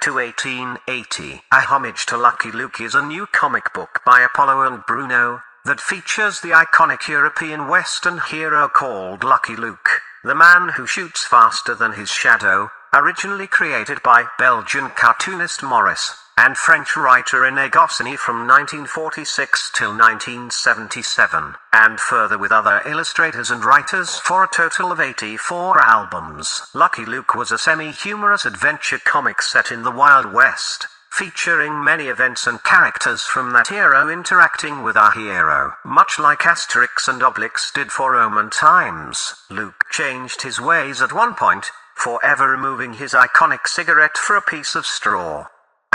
to 1880. A Homage to Lucky Luke is a new comic book by Apollo and Bruno that features the iconic European Western hero called Lucky Luke, the man who shoots faster than his shadow, originally created by Belgian cartoonist Maurice and French writer René Goscinny from 1946 till 1977, and further with other illustrators and writers for a total of 84 albums. Lucky Luke was a semi-humorous adventure comic set in the Wild West, featuring many events and characters from that era interacting with our hero. Much like Asterix and Obelix did for Roman times, Luke changed his ways at one point, forever removing his iconic cigarette for a piece of straw.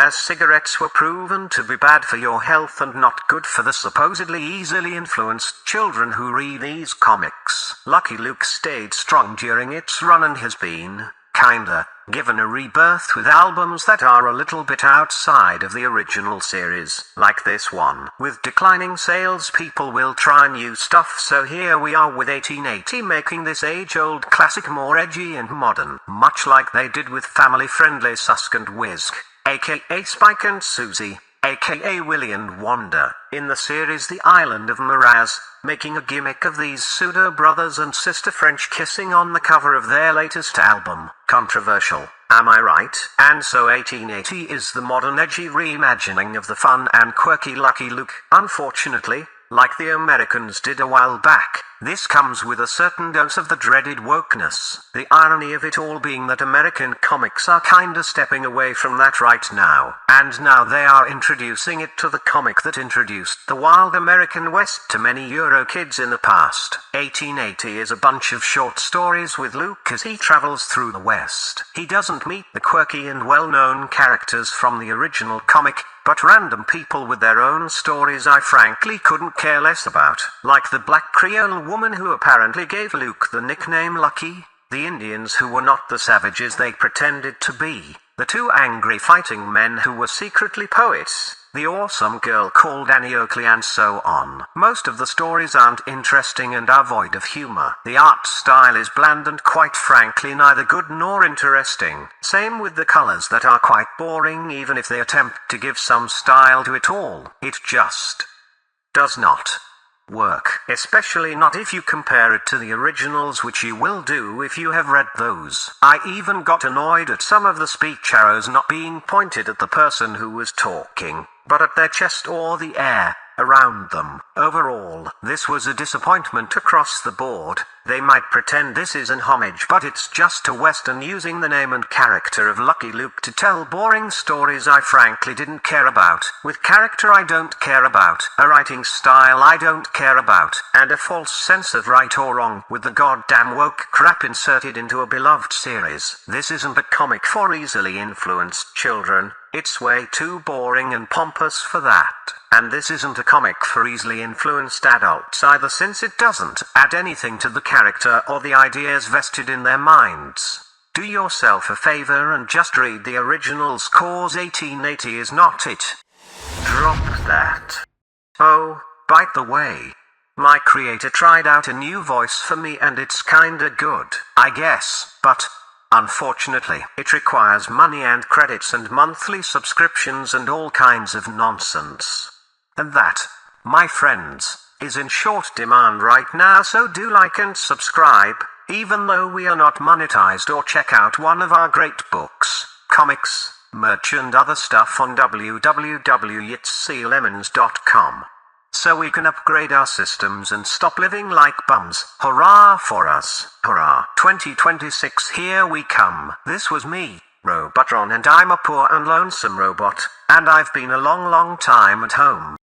As cigarettes were proven to be bad for your health and not good for the supposedly easily influenced children who read these comics, Lucky Luke stayed strong during its run and has been, kinda, given a rebirth with albums that are a little bit outside of the original series, like this one. With declining sales, people will try new stuff, so here we are with 1880 making this age-old classic more edgy and modern, much like they did with family-friendly Susk and Whisk, aka Spike and Susie, aka Willy and Wanda, in the series The Island of Miraz, making a gimmick of these pseudo-brothers and sister French kissing on the cover of their latest album. Controversial, am I right? And so 1880 is the modern edgy reimagining of the fun and quirky Lucky Luke. Unfortunately, like the Americans did a while back, this comes with a certain dose of the dreaded wokeness. The irony of it all being that American comics are kinda stepping away from that right now, and now they are introducing it to the comic that introduced the wild American West to many Euro kids in the past. 1880 is a bunch of short stories with Luke as he travels through the West. He doesn't meet the quirky and well-known characters from the original comic, but random people with their own stories I frankly couldn't care less about, like the black Creole woman who apparently gave Luke the nickname Lucky, the Indians who were not the savages they pretended to be, the two angry fighting men who were secretly poets, the awesome girl called Annie Oakley, and so on. Most of the stories aren't interesting and are void of humor. The art style is bland and quite frankly neither good nor interesting. Same with the colors that are quite boring even if they attempt to give some style to it all. It just does not work, especially not if you compare it to the originals, which you will do if you have read those. I even got annoyed at some of the speech arrows not being pointed at the person who was talking, but at their chest or the air around them. Overall, this was a disappointment across the board. They might pretend this is an homage, but it's just a Western using the name and character of Lucky Luke to tell boring stories I frankly didn't care about, with character I don't care about, a writing style I don't care about, and a false sense of right or wrong with the goddamn woke crap inserted into a beloved series. This isn't a comic for easily influenced children. It's way too boring and pompous for that. And this isn't a comic for easily influenced adults either, since it doesn't add anything to the character or the ideas vested in their minds. Do yourself a favor and just read the originals, cause 1880 is not it. Drop that. Oh, by the way, my creator tried out a new voice for me and it's kinda good, I guess, but unfortunately, it requires money and credits and monthly subscriptions and all kinds of nonsense. And that, my friends, is in short demand right now, so do like and subscribe, even though we are not monetized, or check out one of our great books, comics, merch and other stuff on www.yitsylemons.com. So we can upgrade our systems and stop living like bums. Hurrah for us. Hurrah. 2026, here we come. This was me, Robotron, and I'm a poor and lonesome robot, and I've been a long time at home.